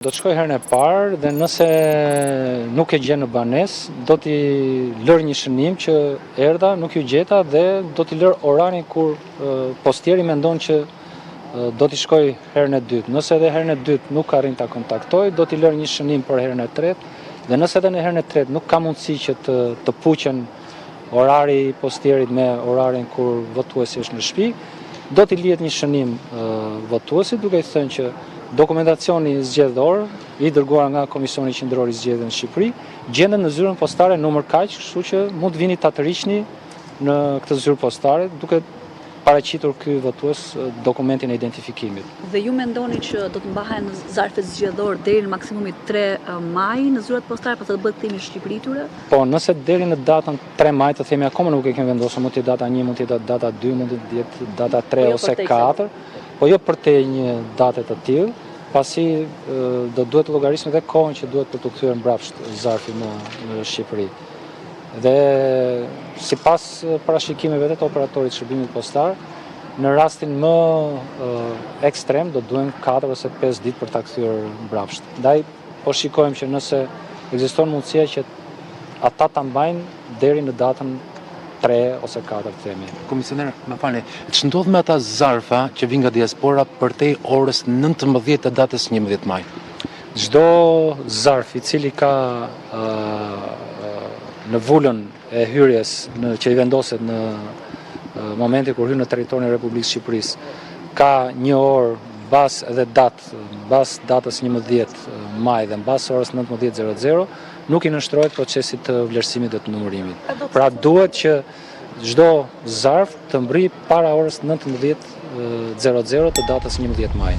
Do të shkoj herën e parë dhe nëse nuk e gjen në banesë, do t'i lër një shënim që erdha, nuk ju gjeta dhe do t'i lër orarin kur postieri mendon që do t'i shkoj herën e dytë. Nëse edhe herën e dytë nuk arrin ta kontaktoj, do t'i lër një shënim për herën e tretë dhe nëse edhe në herën e tretë nuk ka mundësi që të puqen orari i postierit me orarin kur votuesi është në shtëpi, do t'i lihet një shënim votuesit duke i thënë që dokumentacioni zgjedhor i dërguar nga Komisioni Qendror i Zgjedhjeve në Shqipëri gjendet në zyrën postare numër kaq, kështu që mund të vini ta tërhiqni në këtë zyrë postare duke paraqitur ky votues dokumentin e identifikimit. Dhe ju mendoni që do të mbahen zarfet zgjedhor deri në maksimumi 3 maj në zyrat postare pas të bëhet kthimi në Shqipëri tyre? Po, nëse deri në datën 3 maj të themi akoma nuk e kemi vendosur, mund të jetë data 1, mund të jetë data 2, mund të jetë data 3 ose 4. Po jo për te një date të tillë, pasi do duhet të llogarismë edhe kohën që duhet për të kthyer mbrapsht zarfi në Shqipëri. Dhe sipas parashikimeve të operatorit shërbimit postar, në rastin më ekstrem do duhen 4 ose 5 ditë për ta kthyer mbrapsht. Ndaj po shikojmë që nëse ekziston mundësia që ata ta mbajnë deri në datën 3 ose 4 themi. Komisioner, më falni, ç'ndodh me ata zarfa që vijnë nga diaspora përtej orës 19 të datës 11 maj? Çdo zarf i cili ka në vulën e hyrjes që i vendoset në momentin kur hyn në territorin e Republikës Shqipërisë, ka një orë mbas edhe mbas datës 11 maj dhe mbas orës 19:00, nuk i nënshtrohet procesit të vlerësimit dhe të numërimit. Pra duhet që çdo zarf të mbri para orës 19:00 të datës 11 maj.